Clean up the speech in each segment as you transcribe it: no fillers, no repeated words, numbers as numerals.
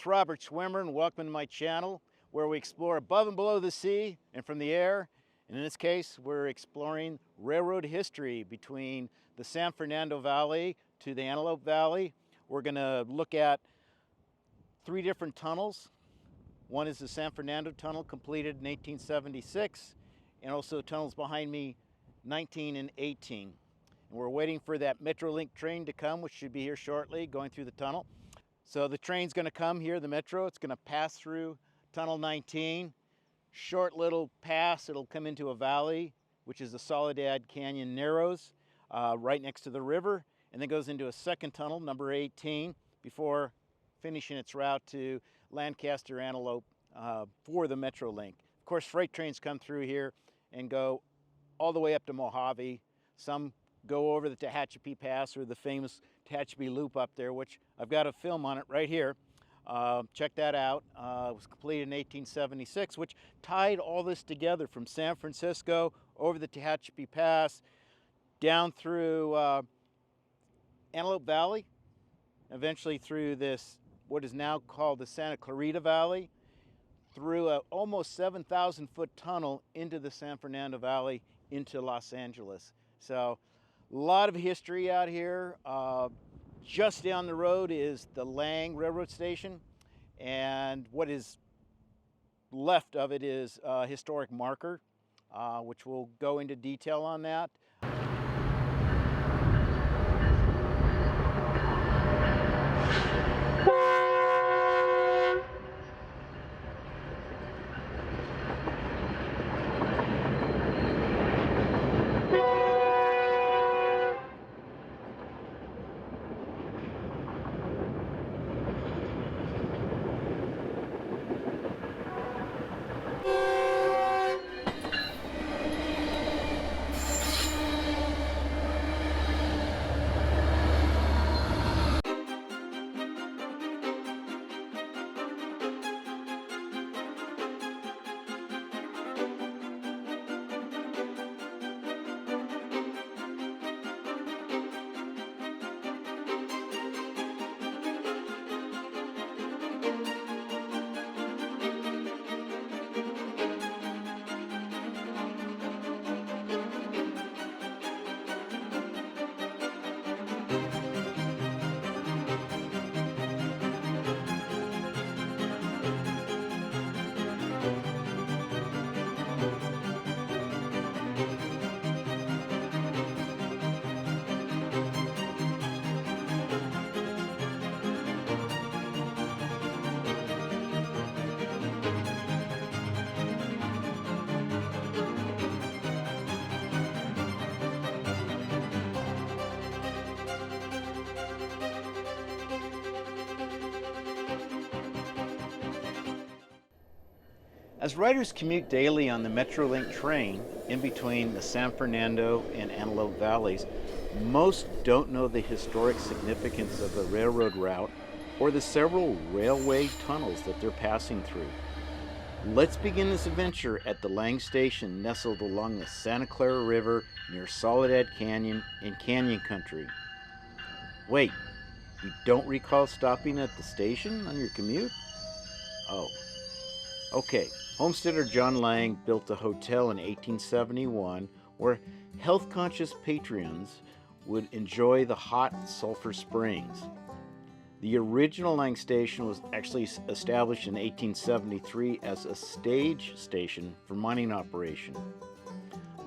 it's Robert Swimmer, and welcome to my channel where we explore above and below the sea and from the air. And in this case, we're exploring railroad history between the San Fernando Valley to the Antelope Valley. We're going to look at three different tunnels. One is the San Fernando Tunnel, completed in 1876, and also tunnels behind me, 19 and 18. And we're waiting for that Metrolink train to come, which should be here shortly, going through the tunnel. So the train's going to come here, the Metro. It's going to pass through Tunnel 19. Short little pass. It'll come into a valley, which is the Soledad Canyon Narrows, right next to the river, and then goes into a second tunnel, number 18, before finishing its route to Lancaster, Antelope, for the Metrolink. Of course, freight trains come through here and go all the way up to Mojave. Some go over the Tehachapi Pass, or the famous Tehachapi Loop up there, which I've got a film on it right here. Check that out. It was completed in 1876, which tied all this together from San Francisco over the Tehachapi Pass, down through Antelope Valley, eventually through this, what is now called the Santa Clarita Valley, through a almost 7,000 foot tunnel into the San Fernando Valley into Los Angeles. So a lot of history out here. Just down the road is the Lang Railroad Station, and what is left of it is a historic marker, which we'll go into detail on that. As riders commute daily on the Metrolink train in between the San Fernando and Antelope Valleys, most don't know the historic significance of the railroad route or the several railway tunnels that they're passing through. Let's begin this adventure at the Lang Station, nestled along the Santa Clara River near Soledad Canyon in Canyon Country. Wait, you don't recall stopping at the station on your commute? Oh, okay. Homesteader John Lang built a hotel in 1871 where health-conscious patrons would enjoy the hot sulfur springs. The original Lang Station was actually established in 1873 as a stage station for mining operation.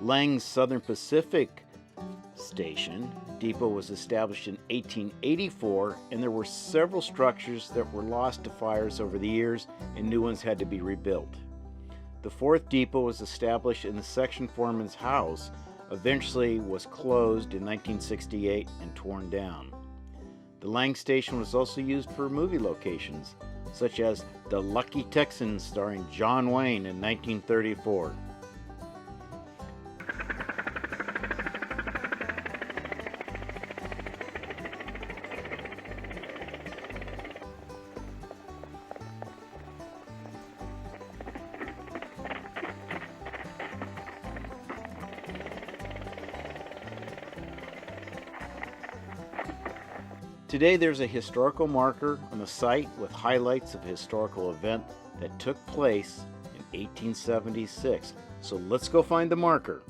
Lang's Southern Pacific Station depot was established in 1884, and there were several structures that were lost to fires over the years, and new ones had to be rebuilt. The fourth depot was established in the section foreman's house, eventually was closed in 1968 and torn down. The Lang Station was also used for movie locations, such as The Lucky Texan starring John Wayne in 1934. Today there's a historical marker on the site with highlights of a historical event that took place in 1876. So let's go find the marker.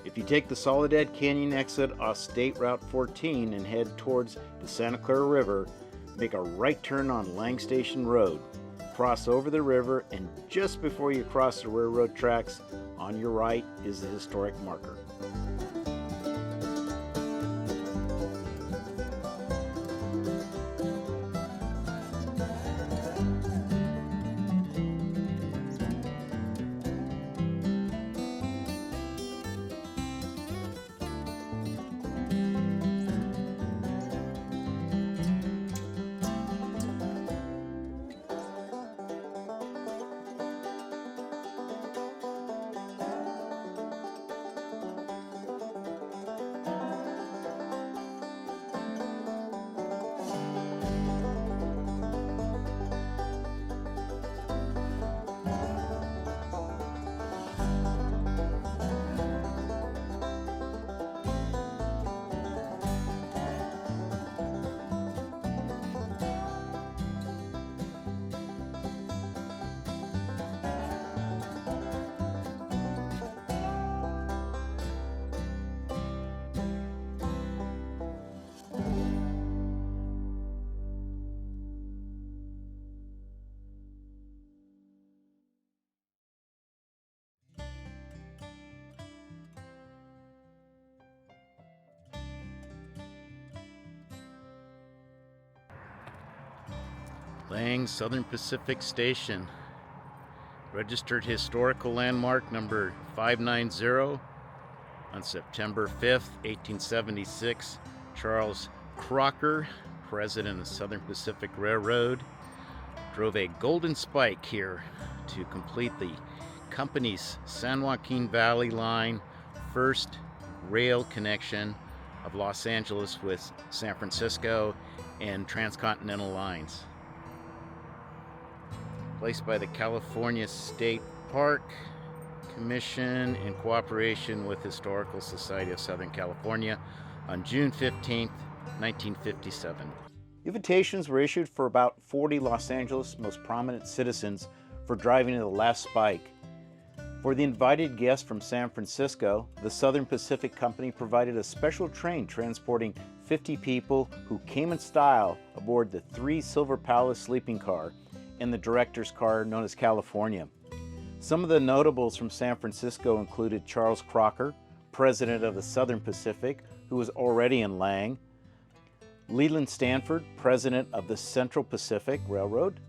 If you take the Soledad Canyon exit off State Route 14 and head towards the Santa Clara River, make a right turn on Lang Station Road. Cross over the river, and just before you cross the railroad tracks, on your right is the historic marker. Lang Southern Pacific Station, registered historical landmark number 590. On September 5th, 1876, Charles Crocker, president of Southern Pacific Railroad, drove a golden spike here to complete the company's San Joaquin Valley line, first rail connection of Los Angeles with San Francisco and Transcontinental lines. Placed by the California State Park Commission in cooperation with Historical Society of Southern California on June 15, 1957. Invitations were issued for about 40 Los Angeles' most prominent citizens for driving to the last spike. For the invited guests from San Francisco, the Southern Pacific Company provided a special train transporting 50 people who came in style aboard the 3 Silver Palace sleeping car and the director's car known as California. Some of the notables from San Francisco included Charles Crocker, president of the Southern Pacific, who was already in Lang, Leland Stanford, president of the Central Pacific Railroad,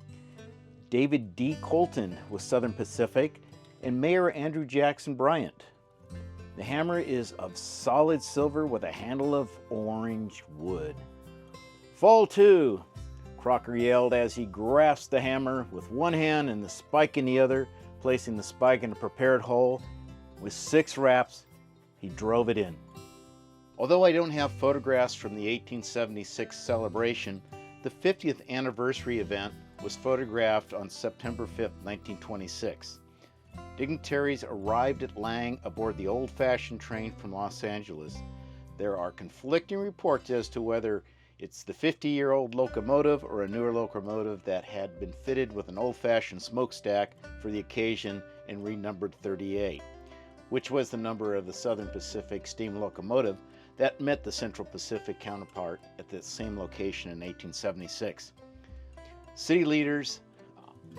David D. Colton with Southern Pacific, and Mayor Andrew Jackson Bryant. The hammer is of solid silver with a handle of orange wood. Fall to! Crocker yelled as he grasped the hammer with one hand and the spike in the other, placing the spike in a prepared hole. With 6 raps, he drove it in. Although I don't have photographs from the 1876 celebration, the 50th anniversary event was photographed on September 5, 1926. Dignitaries arrived at Lang aboard the old-fashioned train from Los Angeles. There are conflicting reports as to whether it's the 50-year-old locomotive or a newer locomotive that had been fitted with an old-fashioned smokestack for the occasion and renumbered 38, which was the number of the Southern Pacific steam locomotive that met the Central Pacific counterpart at the same location in 1876. City leaders,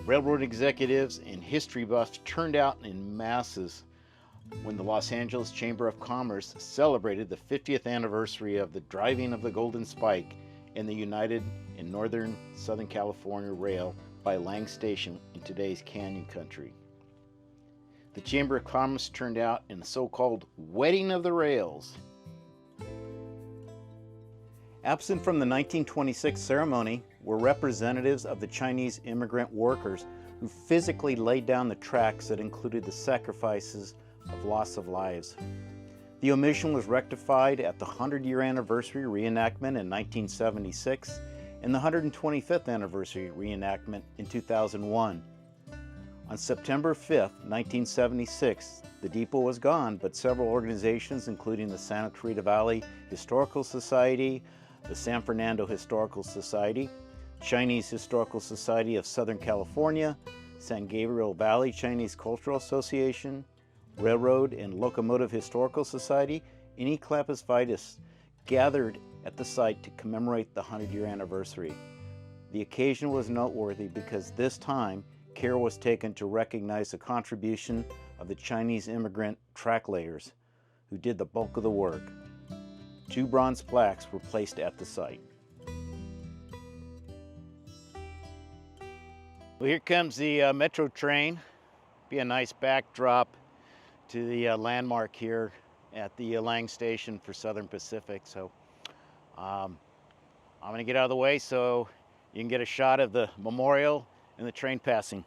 railroad executives, and history buffs turned out in masses when the Los Angeles Chamber of Commerce celebrated the 50th anniversary of the driving of the Golden Spike in the United and Northern Southern California Rail by Lang Station in today's Canyon Country. The Chamber of Commerce turned out in the so-called Wedding of the Rails. Absent from the 1926 ceremony were representatives of the Chinese immigrant workers who physically laid down the tracks that included the sacrifices of loss of lives. The omission was rectified at the 100-year anniversary reenactment in 1976 and the 125th anniversary reenactment in 2001. On September 5, 1976, the depot was gone, but several organizations, including the Santa Clarita Valley Historical Society, the San Fernando Historical Society, Chinese Historical Society of Southern California, San Gabriel Valley Chinese Cultural Association, Railroad and Locomotive Historical Society, and eclipse vitus gathered at the site to commemorate the 100-year anniversary. The occasion was noteworthy because this time care was taken to recognize the contribution of the Chinese immigrant track layers who did the bulk of the work. 2 bronze plaques were placed at the site. Well, here comes the metro train. Be a nice backdrop to the landmark here at the Lang Station for Southern Pacific. So I'm going to get out of the way so you can get a shot of the memorial and the train passing.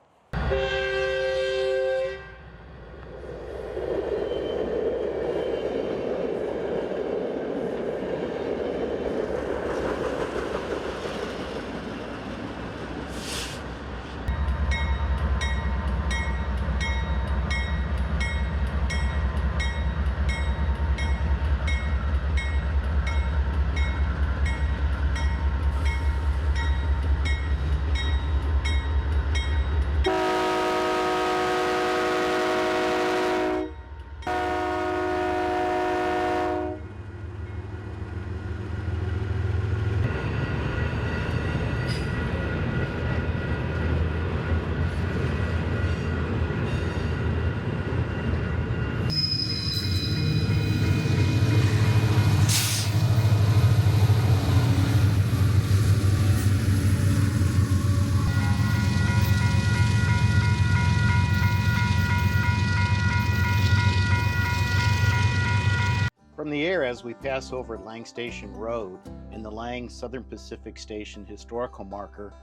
From the air, as we pass over Lang Station Road and the Lang Southern Pacific Station historical marker,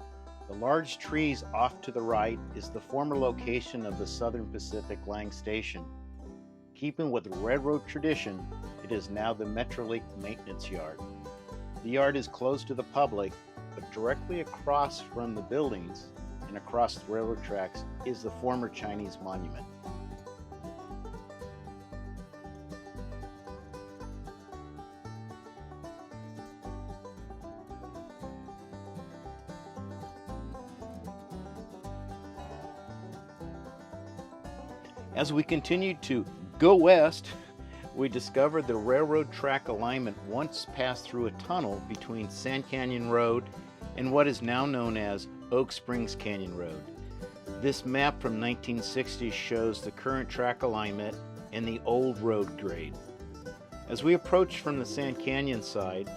the large trees off to the right is the former location of the Southern Pacific Lang Station. Keeping with railroad tradition, it is now the Metrolink maintenance yard. The yard is closed to the public, but directly across from the buildings and across the railroad tracks is the former Chinese monument. As we continued to go west, we discovered the railroad track alignment once passed through a tunnel between Sand Canyon Road and what is now known as Oak Springs Canyon Road. This map from 1960 shows the current track alignment and the old road grade. As we approach from the Sand Canyon side,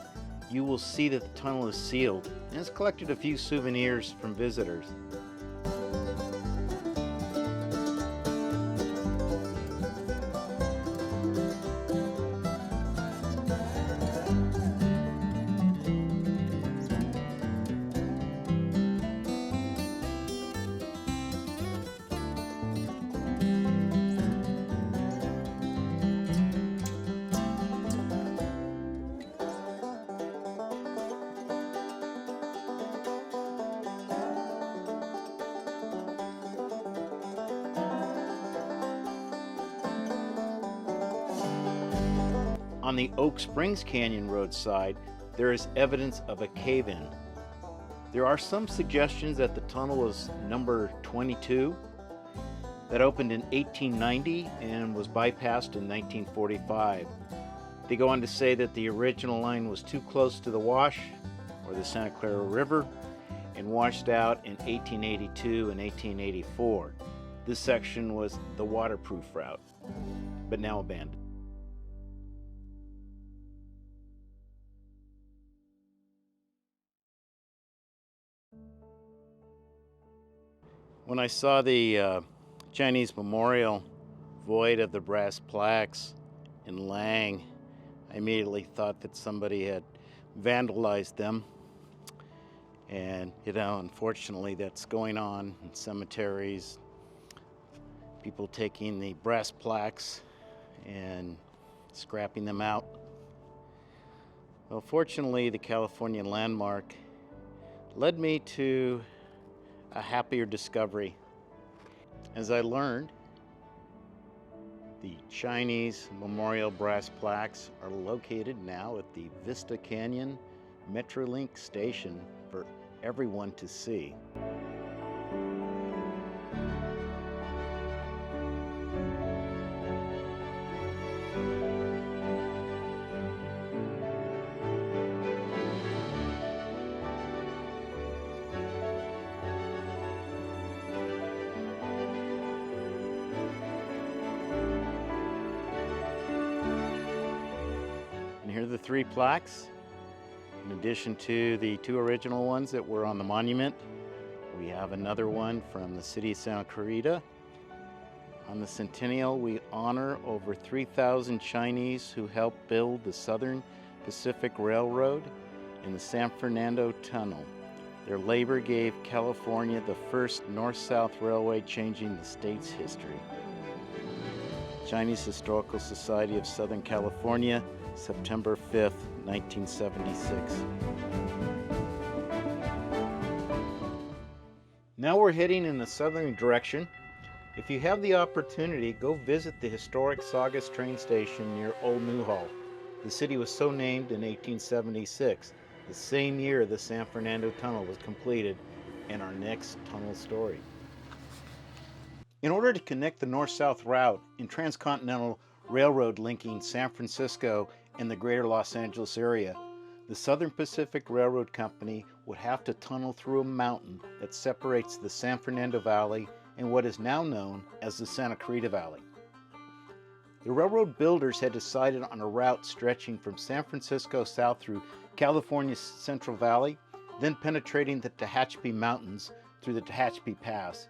you will see that the tunnel is sealed and has collected a few souvenirs from visitors. On the Oak Springs Canyon Road side, there is evidence of a cave-in. There are some suggestions that the tunnel was number 22, that opened in 1890 and was bypassed in 1945. They go on to say that the original line was too close to the Wash, or the Santa Clara River, and washed out in 1882 and 1884. This section was the waterproof route, but now abandoned. When I saw the Chinese memorial void of the brass plaques in Lang, I immediately thought that somebody had vandalized them. And, unfortunately that's going on in cemeteries. People taking the brass plaques and scrapping them out. Well, fortunately, the California landmark led me to a happier discovery. As I learned, the Chinese memorial brass plaques are located now at the Vista Canyon Metrolink station for everyone to see. And here are the 3 plaques. In addition to the 2 original ones that were on the monument, we have another one from the city of Santa Clarita. On the centennial, we honor over 3,000 Chinese who helped build the Southern Pacific Railroad and the San Fernando Tunnel. Their labor gave California the first north-south railway, changing the state's history. Chinese Historical Society of Southern California, September 5th, 1976. Now we're heading in the southern direction. If you have the opportunity, go visit the historic Saugus train station near Old Newhall. The city was so named in 1876, the same year the San Fernando Tunnel was completed, and our next tunnel story. In order to connect the north-south route in Transcontinental Railroad linking San Francisco and the greater Los Angeles area, the Southern Pacific Railroad Company would have to tunnel through a mountain that separates the San Fernando Valley and what is now known as the Santa Clarita Valley. The railroad builders had decided on a route stretching from San Francisco south through California's Central Valley, then penetrating the Tehachapi Mountains through the Tehachapi Pass,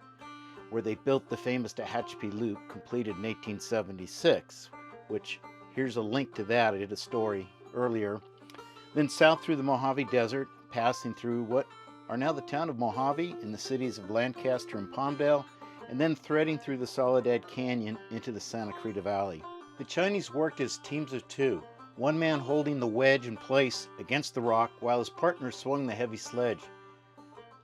where they built the famous Tehachapi Loop, completed in 1876, which here's a link to that. I did a story earlier. Then south through the Mojave Desert, passing through what are now the town of Mojave and the cities of Lancaster and Palmdale, and then threading through the Soledad Canyon into the Santa Clarita Valley. The Chinese worked as teams of 2, one man holding the wedge in place against the rock while his partner swung the heavy sledge.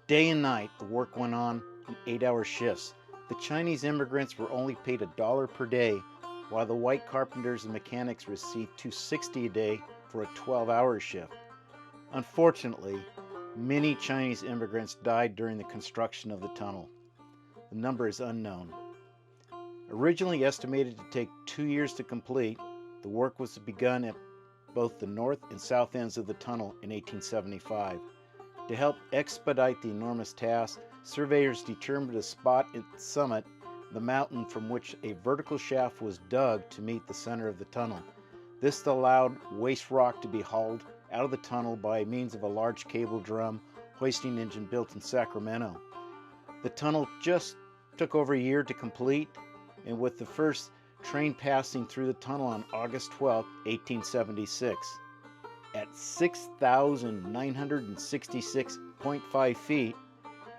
Day and night, the work went on in 8-hour shifts. The Chinese immigrants were only paid $1 per day, while the white carpenters and mechanics received $2.60 a day for a 12-hour shift. Unfortunately, many Chinese immigrants died during the construction of the tunnel. The number is unknown. Originally estimated to take 2 years to complete, the work was begun at both the north and south ends of the tunnel in 1875. To help expedite the enormous task, surveyors determined a spot at the summit, the mountain from which a vertical shaft was dug to meet the center of the tunnel. This allowed waste rock to be hauled out of the tunnel by means of a large cable drum hoisting engine built in Sacramento. The tunnel just took over a year to complete, and with the first train passing through the tunnel on August 12, 1876. At 6,966.5 feet,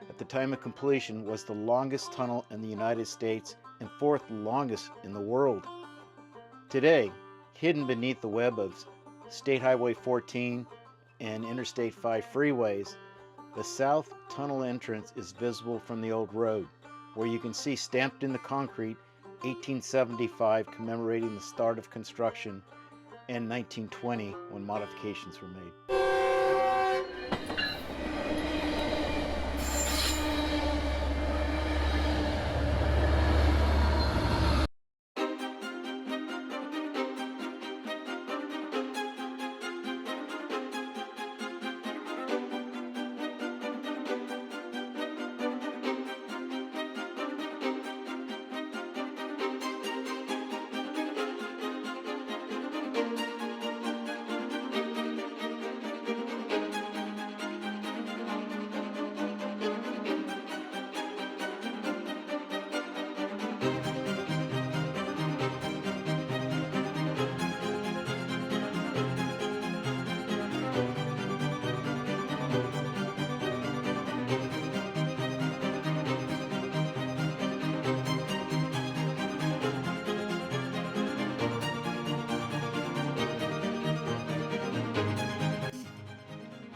at the time of completion, was the longest tunnel in the United States and 4th longest in the world. Today, hidden beneath the web of State Highway 14 and Interstate 5 freeways, the south tunnel entrance is visible from the old road, where you can see stamped in the concrete 1875, commemorating the start of construction, and 1920 when modifications were made.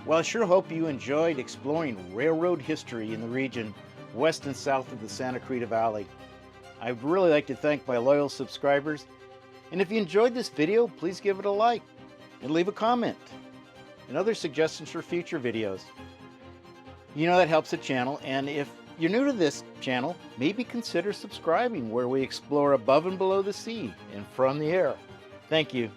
Well, I sure hope you enjoyed exploring railroad history in the region west and south of the Santa Clarita Valley. I'd really like to thank my loyal subscribers, and if you enjoyed this video, please give it a like and leave a comment. and other suggestions for future videos. You know that helps the channel, and if you're new to this channel, maybe consider subscribing, where we explore above and below the sea and from the air. Thank you.